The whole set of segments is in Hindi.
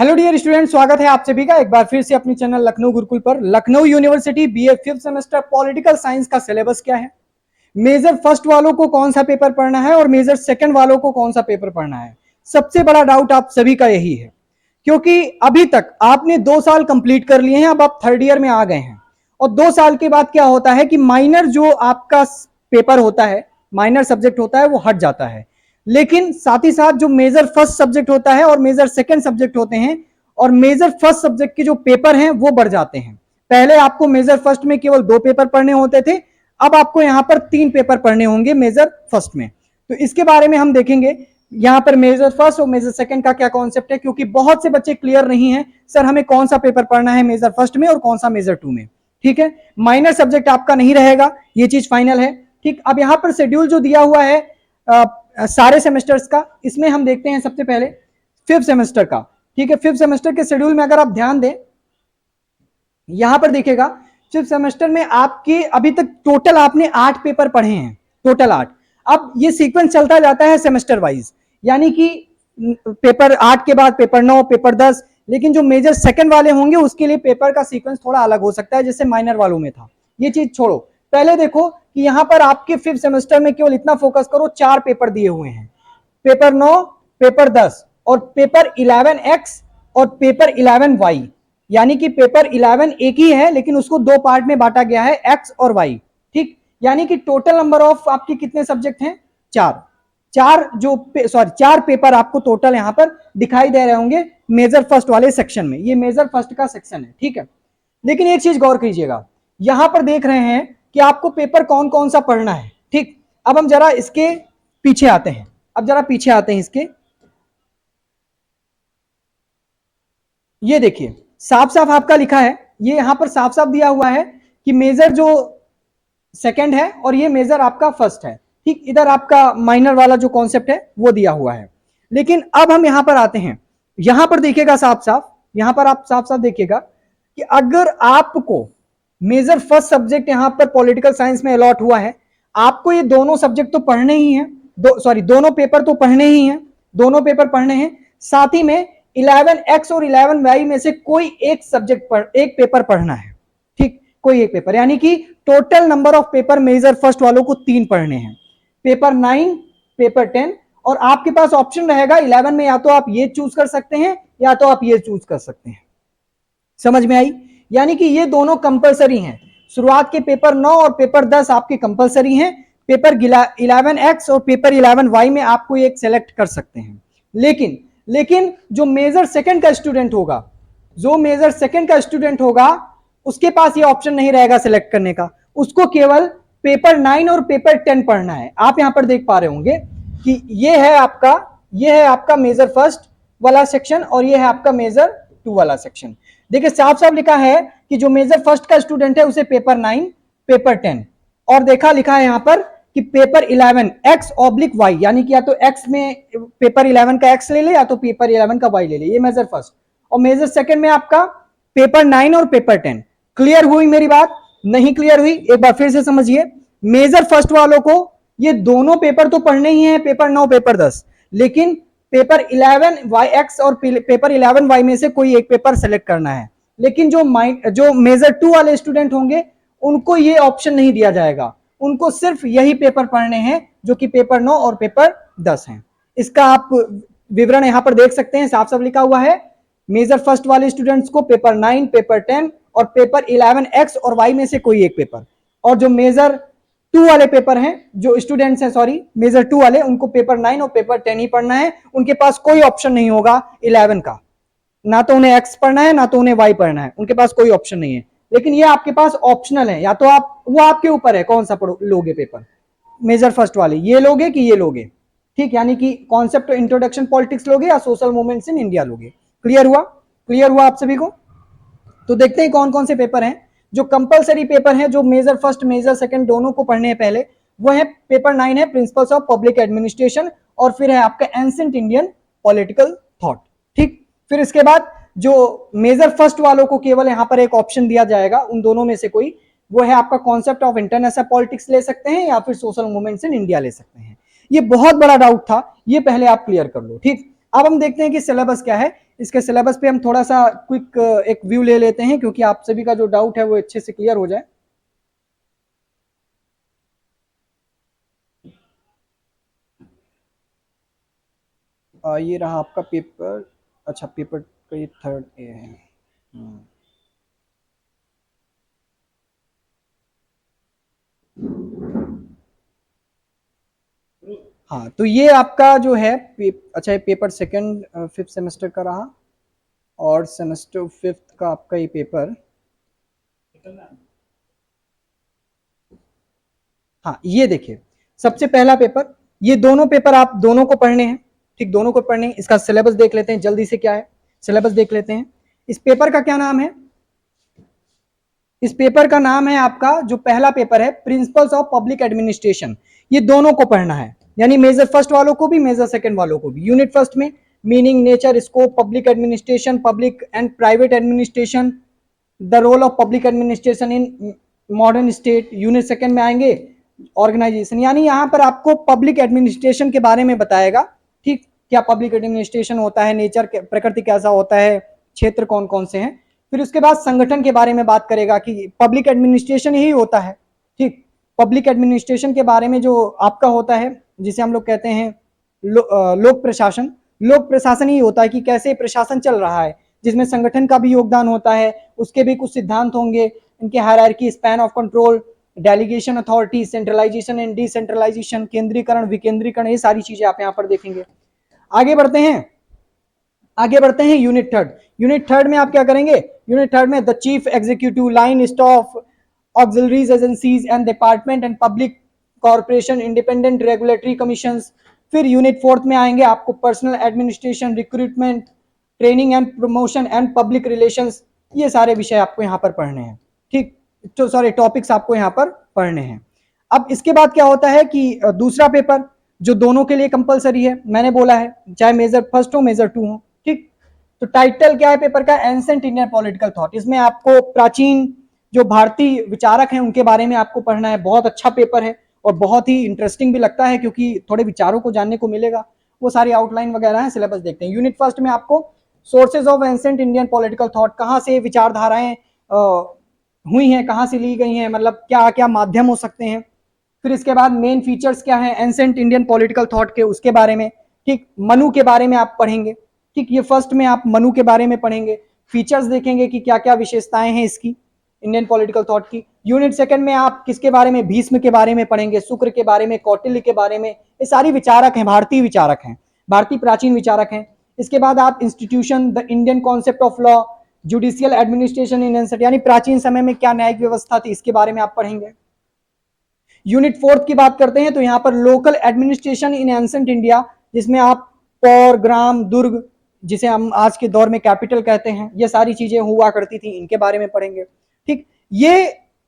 हेलो डियर स्टूडेंट, स्वागत है आप सभी का एक बार फिर से अपनी चैनल लखनऊ गुरुकुल पर। Lucknow university BA 5th semester political science का सिलेबस क्या है, मेजर फर्स्ट वालों को कौन सा पेपर पढ़ना है और मेजर सेकंड वालों को कौन सा पेपर पढ़ना है। सबसे बड़ा डाउट आप सभी का यही है, क्योंकि अभी तक आपने 2 साल कंप्लीट कर लिए हैं, अब आप थर्ड ईयर में आ गए हैं और 2 साल के बाद क्या होता है कि माइनर जो आपका पेपर होता है, माइनर सब्जेक्ट होता है, वो हट जाता है। लेकिन साथ ही साथ जो मेजर फर्स्ट सब्जेक्ट होता है और मेजर सेकंड सब्जेक्ट होते हैं और मेजर फर्स्ट सब्जेक्ट के जो पेपर हैं वो बढ़ जाते हैं। पहले आपको मेजर फर्स्ट में केवल 2 पेपर पढ़ने होते थे, अब आपको यहां पर 3 पेपर पढ़ने होंगे मेजर फर्स्ट में। तो इसके बारे में हम देखेंगे यहां पर मेजर फर्स्ट और मेजर सेकंड का क्या कॉन्सेप्ट है, क्योंकि बहुत से बच्चे क्लियर नहीं है सर हमें कौन सा पेपर पढ़ना है मेजर फर्स्ट में और कौन सा मेजर 2 में। ठीक है, माइनर सब्जेक्ट आपका नहीं रहेगा, ये चीज फाइनल है। ठीक, अब यहां पर शेड्यूल जो दिया हुआ है सारे सेमेस्टर्स का, इसमें हम देखते हैं सबसे पहले 5th सेमेस्टर का। ठीक है, 5th सेमेस्टर के शेड्यूल में अगर आप ध्यान दें, यहां पर देखिएगा 5th सेमेस्टर में आपके अभी तक टोटल आपने 8 पेपर पढ़े हैं, टोटल 8। अब ये सीक्वेंस चलता जाता है सेमेस्टर वाइज, यानी कि पेपर 8 के बाद पेपर 9, पेपर 10, लेकिन जो मेजर सेकंड वाले होंगे उसके लिए पेपर का सीक्वेंस थोड़ा अलग हो सकता है, जैसे माइनर वालों में था। ये चीज छोड़ो, पहले देखो कि यहां पर आपके 5th सेमेस्टर में केवल इतना फोकस करो, 4 पेपर दिए हुए हैं, पेपर 9, पेपर 10 और पेपर 11X और पेपर 11Y। यानी कि पेपर 11 एक ही है लेकिन उसको 2 पार्ट में बांटा गया है, X और Y। ठीक, यानी कि टोटल नंबर ऑफ आपके कितने सब्जेक्ट हैं, 4 पेपर आपको टोटल यहां पर दिखाई दे रहे होंगे मेजर फर्स्ट वाले सेक्शन में। ये मेजर फर्स्ट का सेक्शन है। ठीक है, लेकिन एक चीज गौर कीजिएगा, यहां पर देख रहे हैं कि आपको पेपर कौन कौन सा पढ़ना है। ठीक, अब हम जरा इसके पीछे आते हैं, इसके ये देखिए साफ साफ आपका लिखा है, ये यहां पर साफ साफ दिया हुआ है कि मेजर जो सेकंड है और ये मेजर आपका फर्स्ट है। ठीक, इधर आपका माइनर वाला जो कॉन्सेप्ट है वो दिया हुआ है। लेकिन अब हम यहां पर आते हैं, यहां पर देखिएगा साफ साफ, यहां पर आप साफ साफ देखिएगा कि अगर आपको मेजर फर्स्ट सब्जेक्ट यहां पर पॉलिटिकल साइंस में अलॉट हुआ है, आपको ये दोनों सब्जेक्ट तो पढ़ने ही हैं, दोनों पेपर तो पढ़ने ही हैं, दोनों पेपर पढ़ने हैं। साथ ही में 11X और 11Y में से कोई एक सब्जेक्ट पर एक पेपर पढ़ना है। ठीक, कोई एक पेपर, यानी कि total number of paper major first वालों को 3 पढ़ने हैं, पेपर 9, पेपर 10। और आपके पास ऑप्शन रहेगा 11 में, या तो आप ये चूज कर सकते हैं या तो आप ये चूज कर सकते हैं। समझ में आई? यानी कि ये दोनों कंपलसरी हैं। शुरुआत के पेपर 9 और पेपर 10 आपके कंपलसरी हैं, पेपर 11X और पेपर 11Y में आपको एक सेलेक्ट कर सकते हैं। लेकिन जो मेजर सेकंड का स्टूडेंट होगा, उसके पास ये ऑप्शन नहीं रहेगा सिलेक्ट करने का, उसको केवल पेपर 9 और पेपर 10 पढ़ना है। आप यहां पर देख पा रहे होंगे कि ये है आपका मेजर फर्स्ट वाला सेक्शन और ये है आपका मेजर 2 वाला सेक्शन। देखिए साफ साफ लिखा है कि जो मेजर फर्स्ट का स्टूडेंट है उसे पेपर 9, पेपर 10 और लिखा है यहां पर कि पेपर 11X/Y, यानी कि या तो X में पेपर 11 का X ले ले या तो पेपर 11 का Y ले ले। ये मेजर फर्स्ट और मेजर सेकंड में आपका पेपर 9 और पेपर 10। क्लियर हुई मेरी बात? नहीं क्लियर हुई? एक बार फिर से समझिए, मेजर फर्स्ट वालों को ये दोनों पेपर तो पढ़ने ही हैं, पेपर 9, पेपर 10, लेकिन पेपर 11YX और पेपर 11Y में से कोई एक पेपर सेलेक्ट करना है। लेकिन जो मेजर 2 वाले स्टूडेंट होंगे उनको ये ऑप्शन नहीं दिया जाएगा, उनको सिर्फ यही पेपर पढ़ने हैं जो कि पेपर 9 और पेपर 10 हैं। इसका आप विवरण यहां पर देख सकते हैं, साफ साफ लिखा हुआ है मेजर फर्स्ट वाले स्टूडेंट्स को पेपर 9, पेपर 10 और पेपर 11X और Y में से कोई एक पेपर, और जो मेजर 2 वाले पेपर हैं, जो स्टूडेंट्स हैं मेजर 2 वाले, उनको पेपर 9 और पेपर 10 ही पढ़ना है। उनके पास कोई ऑप्शन नहीं होगा 11 का, ना तो उन्हें X पढ़ना है ना तो उन्हें Y पढ़ना है, उनके पास कोई ऑप्शन नहीं है। लेकिन ये आपके पास ऑप्शनल है, या तो वो आपके ऊपर है कौन सा लोगे पेपर, मेजर फर्स्ट वाले ये लोगे कि ये लोगे। ठीक, यानी कि कॉन्सेप्ट इंट्रोडक्शन पॉलिटिक्स लोगे या सोशल मूवमेंट्स इन इंडिया लोगे। क्लियर हुआ आप सभी को? तो देखते हैं कौन कौन से पेपर हैं जो कंपलसरी पेपर हैं, जो मेजर फर्स्ट मेजर सेकंड दोनों को पढ़ने हैं। पहले वो है पेपर 9 है प्रिंसिपल्स ऑफ पब्लिक एडमिनिस्ट्रेशन, और फिर है आपका एंशिएंट इंडियन पॉलिटिकल थॉट। ठीक, फिर इसके बाद जो मेजर फर्स्ट वालों को केवल यहां पर एक ऑप्शन दिया जाएगा, उन दोनों में से कोई, वो है आपका कॉन्सेप्ट ऑफ इंटरनेशनल पॉलिटिक्स ले सकते हैं या फिर सोशल मूवमेंट्स इन इंडिया ले सकते हैं। ये बहुत बड़ा डाउट था, ये पहले आप क्लियर कर लो। ठीक, अब हम देखते हैं कि सिलेबस क्या है। इसके सिलेबस पे हम थोड़ा सा क्विक एक व्यू ले लेते हैं, क्योंकि आप सभी का जो डाउट है वो अच्छे से क्लियर हो जाए। ये रहा आपका पेपर। अच्छा, पेपर का ये 3rd ए है। हाँ, तो ये आपका जो है अच्छा, ये पेपर 2nd 5th सेमेस्टर का रहा, और सेमेस्टर 5th का आपका ये पेपर। हाँ, ये देखिए, सबसे पहला पेपर, ये दोनों पेपर आप दोनों को पढ़ने हैं, ठीक, दोनों को पढ़ने हैं। इसका सिलेबस देख लेते हैं जल्दी से, क्या है सिलेबस देख लेते हैं। इस पेपर का क्या नाम है? इस पेपर का नाम है आपका, जो पहला पेपर है, प्रिंसिपल्स ऑफ पब्लिक एडमिनिस्ट्रेशन। ये दोनों को पढ़ना है, यानी मेजर फर्स्ट वालों को भी, मेजर सेकंड वालों को भी। यूनिट फर्स्ट में meaning, nature, scope, public administration, public and private administration, the role of public administration in modern state. Unit second में आएंगे ऑर्गेनाइजेशन, यानी यहां पर आपको पब्लिक एडमिनिस्ट्रेशन के बारे में बताएगा, ठीक, क्या पब्लिक एडमिनिस्ट्रेशन होता है, नेचर, प्रकृति कैसा होता है, क्षेत्र कौन कौन से हैं। फिर उसके बाद संगठन के बारे में बात करेगा कि पब्लिक एडमिनिस्ट्रेशन ही होता है, ठीक, पब्लिक एडमिनिस्ट्रेशन के बारे में जो आपका होता है, जिसे हम लोग कहते हैं लोक प्रशासन। लोक प्रशासन ही होता है कि कैसे प्रशासन चल रहा है, जिसमें संगठन का भी योगदान होता है। उसके भी कुछ सिद्धांत होंगे, इनके hierarchy, span of control, delegation authority, centralisation and decentralisation, केंद्रीकरण, विकेंद्रीकरण, ये सारी चीजें आप यहाँ पर देखेंगे। आगे बढ़ते हैं, आगे बढ़ते हैं यूनिट 3rd। यूनिट 3rd में आप क्या करेंगे? यूनिट 3rd में the chief executive line staff auxiliaries agencies and department and public corporation independent regulatory commission. फिर यूनिट 4th में आएंगे आपको personal administration, recruitment, training and promotion and public relations. ये सारे विषय आपको यहाँ पर पढ़ने हैं, ठीक, तो सारे टॉपिक्स आपको यहाँ पर पढ़ने हैं। अब इसके बाद क्या होता है कि दूसरा पेपर जो दोनों के लिए कंपलसरी है, मैंने बोला है, चाहे मेजर फर्स्ट हो मेजर 2 हो, ठीक। तो टाइटल क्या है पेपर का? Ancient Indian political thought. इसमें आपको प्राचीन जो भारतीय विचारक हैं उनके बारे में आपको पढ़ना है। बहुत अच्छा पेपर है और बहुत ही इंटरेस्टिंग भी लगता है, क्योंकि थोड़े विचारों को जानने को मिलेगा। वो सारी आउटलाइन वगैरह है, सिलेबस देखते हैं। यूनिट फर्स्ट में आपको sources of ancient Indian political thought, कहाँ से विचारधाराएं हुई हैं, कहाँ से ली गई हैं, मतलब क्या क्या माध्यम हो सकते हैं। फिर इसके बाद मेन फीचर्स क्या है एंसेंट इंडियन पॉलिटिकल थॉट के, उसके बारे में, ठीक। मनु के बारे में आप पढ़ेंगे, ठीक, ये फर्स्ट में आप मनु के बारे में पढ़ेंगे। फीचर्स देखेंगे कि क्या क्या विशेषताएं हैं इसकी, इंडियन पॉलिटिकल थॉट की। यूनिट सेकंड में आप किसके बारे में? भीष्म के बारे में पढ़ेंगे, शुक्र के बारे में, कौटिल्य के बारे में। ये सारी विचारक हैं, भारतीय विचारक हैं, भारतीय प्राचीन विचारक हैं। इसके बाद आप institution, the Indian concept of law, judicial administration in ancient, यानी प्राचीन समय में क्या न्यायिक व्यवस्था थी, इसके बारे में आप पढ़ेंगे। यूनिट 4th की बात करते हैं तो यहाँ पर local administration in ancient India, जिसमें आप पौर, ग्राम, दुर्ग, जिसे हम आज के दौर में कैपिटल कहते हैं, ये सारी चीजें हुआ करती थी, इनके बारे में पढ़ेंगे, ठीक। ये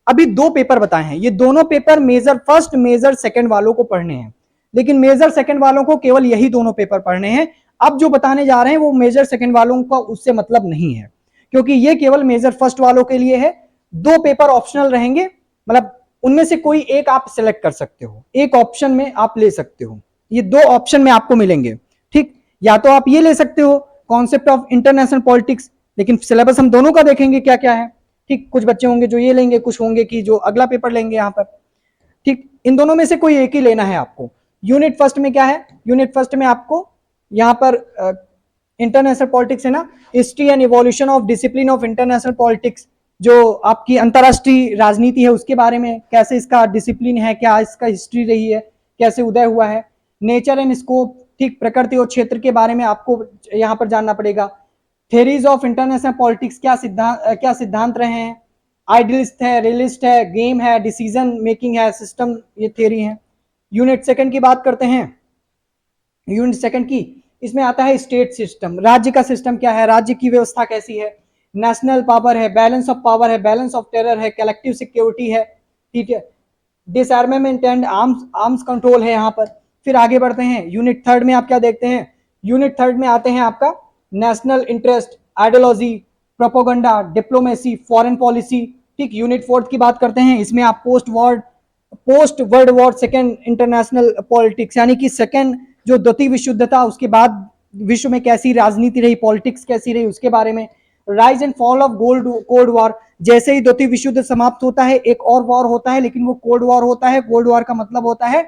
अभी 2 पेपर बताए हैं, ये दोनों paper major first major second वालों को पढ़ने हैं, लेकिन मेजर सेकंड वालों को केवल यही दोनों पेपर पढ़ने हैं। अब जो बताने जा रहे हैं वो मेजर सेकंड वालों का उससे मतलब नहीं है, क्योंकि ये केवल मेजर फर्स्ट वालों के लिए है। 2 पेपर ऑप्शनल रहेंगे, मतलब उनमें से कोई एक आप सिलेक्ट कर सकते हो, एक ऑप्शन में आप ले सकते हो। ये 2 ऑप्शन में आपको मिलेंगे, ठीक। या तो आप ये ले सकते हो कॉन्सेप्ट ऑफ इंटरनेशनल पॉलिटिक्स, लेकिन सिलेबस हम दोनों का देखेंगे क्या क्या है, ठीक। कुछ बच्चे होंगे जो ये लेंगे, कुछ होंगे कि जो अगला पेपर लेंगे यहाँ पर, ठीक। इन दोनों में से कोई एक ही लेना है आपको। यूनिट फर्स्ट में क्या है? यूनिट फर्स्ट में आपको यहाँ पर इंटरनेशनल पॉलिटिक्स है ना, history and evolution of discipline of international politics, जो आपकी अंतरराष्ट्रीय राजनीति है उसके बारे में, कैसे इसका डिसिप्लिन है, क्या इसका हिस्ट्री रही है, कैसे उदय हुआ है। नेचर एंड स्कोप, ठीक, प्रकृति और क्षेत्र के बारे में आपको यहाँ पर जानना पड़ेगा। थेरीज ऑफ इंटरनेशनल पॉलिटिक्स, क्या सिद्धांत रहे हैं। आइडियलिस्ट है, रियलिस्ट है, गेम है, डिसीजन मेकिंग है, सिस्टम, ये थेरी है। यूनिट सेकंड की बात करते हैं, यूनिट सेकंड की, इसमें आता है स्टेट सिस्टम, राज्य का सिस्टम क्या है, राज्य की व्यवस्था कैसी है। नेशनल पावर है, बैलेंस ऑफ पावर है, बैलेंस ऑफ टेरर है, कलेक्टिव सिक्योरिटी है, ठीक है, डिसआर्मामेंट एंड आर्म्स कंट्रोल है यहाँ पर। फिर आगे बढ़ते हैं, यूनिट 3rd में आप क्या देखते हैं? यूनिट 3rd में आते हैं आपका national interest, ideology, propaganda, diplomacy, foreign policy, ठीक। यूनिट 4th की बात करते हैं, इसमें आप post world war second international politics, यानी कि सेकेंड जो द्वितीय विश्व युद्ध था उसके बाद विश्व में कैसी राजनीति रही, पॉलिटिक्स कैसी रही, उसके बारे में। Rise and fall of cold war, जैसे ही द्वितीय विश्व युद्ध समाप्त होता है एक और वॉर होता है, लेकिन वो कोल्ड वॉर होता है। कोल्ड वॉर का मतलब होता है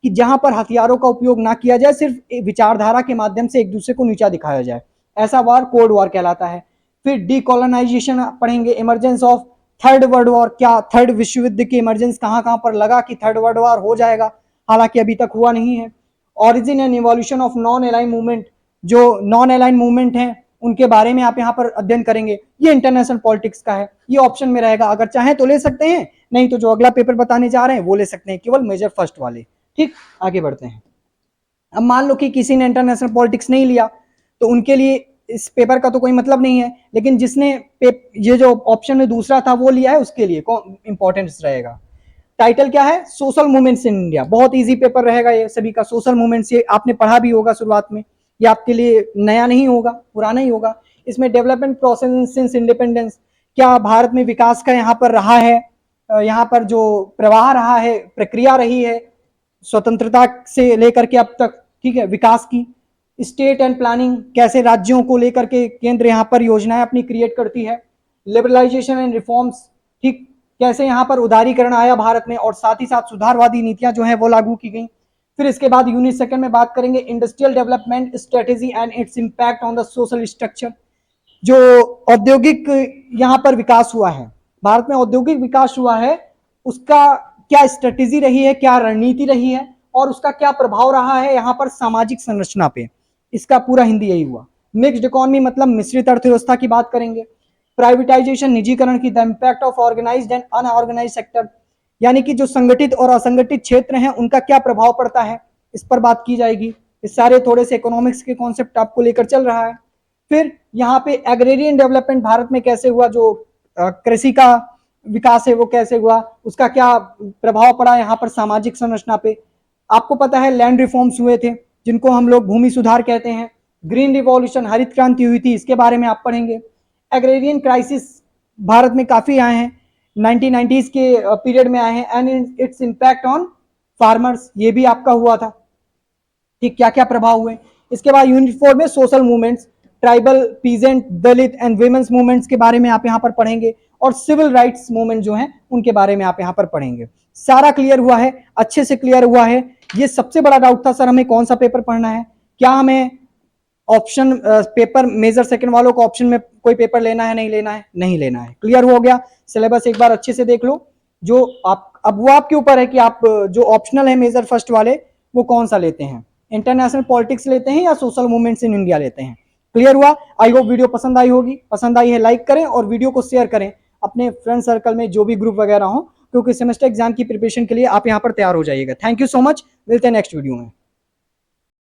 कि जहां पर हथियारों का उपयोग ना किया जाए, सिर्फ विचारधारा के माध्यम से एक दूसरे को नीचा दिखाया जाए, ऐसा वॉर कोल्ड वॉर कहलाता है। फिर डीकोलोनाइजेशन पढ़ेंगे, emergence of third world war, क्या थर्ड विश्व युद्ध की इमरजेंस कहां पर लगा कि थर्ड वर्ल्ड वॉर हो जाएगा, हालांकि अभी तक हुआ नहीं है। Origin and evolution of non align movement, जो नॉन अलाइन मूवमेंट है उनके बारे में आप यहाँ पर अध्ययन करेंगे। ये इंटरनेशनल पॉलिटिक्स का है, ये ऑप्शन में रहेगा, अगर चाहें तो ले सकते हैं, नहीं तो जो अगला पेपर बताने जा रहे हैं वो ले सकते हैं, केवल मेजर फर्स्ट वाले। ठीक, आगे बढ़ते हैं। अब मान लो कि किसी ने इंटरनेशनल पॉलिटिक्स नहीं लिया, तो उनके लिए इस पेपर का तो कोई मतलब नहीं है, लेकिन जिसने ये जो ऑप्शन में दूसरा था वो लिया है, उसके लिए इंपॉर्टेंस रहेगा। टाइटल क्या है? Social movements in India. बहुत इजी पेपर रहेगा ये सभी का। सोशल मूवमेंट्स ये आपने पढ़ा भी होगा शुरुआत में, ये आपके लिए नया नहीं होगा, पुराना ही होगा। इसमें डेवलपमेंट प्रोसेस सिंस इंडिपेंडेंस, क्या भारत में विकास का यहाँ पर रहा है, यहाँ पर जो प्रवाह रहा है, प्रक्रिया रही है स्वतंत्रता से लेकर के अब तक, ठीक है, विकास की। स्टेट एंड प्लानिंग, कैसे राज्यों को लेकर के केंद्र यहाँ पर योजनाएं अपनी क्रिएट करती है। लिबरलाइजेशन एंड रिफॉर्म्स, ठीक, कैसे यहाँ पर उदारीकरण आया भारत में और साथ ही साथ सुधारवादी नीतियां जो है वो लागू की गई। फिर इसके बाद यूनिट सेकंड में बात करेंगे industrial development strategy and it's impact on the social structure. जो औद्योगिक यहाँ पर विकास हुआ है, भारत में औद्योगिक विकास हुआ है, उसका क्या स्ट्रेटेजी रही है, क्या रणनीति रही है, और उसका क्या प्रभाव रहा है यहाँ पर सामाजिक संरचना पे। इसका पूरा हिंदी यही हुआ। मिक्स्ड इकोनॉमी मतलब मिश्रित अर्थव्यवस्था की बात करेंगे। प्राइवेटाइजेशन, निजीकरण की, the impact of organised and unorganised sector, यानी कि जो संगठित और असंगठित क्षेत्र हैं उनका क्या प्रभाव पड़ता है, इस पर बात की जाएगी। इस सारे थोड़े से इकोनॉमिक्स के कॉन्सेप्ट आपको लेकर चल रहा है। फिर यहाँ पे एग्रेरियन डेवलपमेंट भारत में कैसे हुआ, जो कृषि का विकास है वो कैसे हुआ, उसका क्या प्रभाव पड़ा यहाँ पर सामाजिक संरचना पे। आपको पता है लैंड रिफॉर्म्स हुए थे, जिनको हम लोग भूमि सुधार कहते हैं। ग्रीन रिवॉल्यूशन, हरित क्रांति हुई थी, इसके बारे में आप पढ़ेंगे। एग्रेरियन क्राइसिस भारत में काफी आए हैं, 1990s के पीरियड में आए हैं, and it's impact on farmers, ये भी आपका हुआ था। ठीक, क्या क्या प्रभाव हुए। इसके बाद यूनिट 4 में social movements, tribal, peasant, Dalit and women's movements के बारे में आप यहाँ पर पढ़ेंगे, और सिविल राइट्स मूवमेंट जो है उनके बारे में आप यहाँ पर पढ़ेंगे। सारा क्लियर हुआ है, अच्छे से क्लियर हुआ है। ये सबसे बड़ा डाउट था, सर हमें कौन सा पेपर पढ़ना है, क्या हमें ऑप्शन पेपर मेजर सेकंड वालों को ऑप्शन में कोई पेपर लेना है, नहीं लेना है, नहीं लेना है। क्लियर हो गया। सिलेबस एक बार अच्छे से देख लो, जो आप अब वो आपके ऊपर है कि आप जो ऑप्शनल है मेजर फर्स्ट वाले वो कौन सा लेते हैं, इंटरनेशनल पॉलिटिक्स लेते हैं या सोशल मूवमेंट्स इन इंडिया लेते हैं। क्लियर हुआ। आई होप वीडियो पसंद आई होगी, पसंद आई है लाइक करें और वीडियो को शेयर करें अपने फ्रेंड सर्कल में जो भी ग्रुप वगैरह हो, क्योंकि सेमेस्टर एग्जाम की प्रिपरेशन के लिए आप यहाँ पर तैयार हो जाइएगा। थैंक यू सो मच, मिलते हैं नेक्स्ट वीडियो में।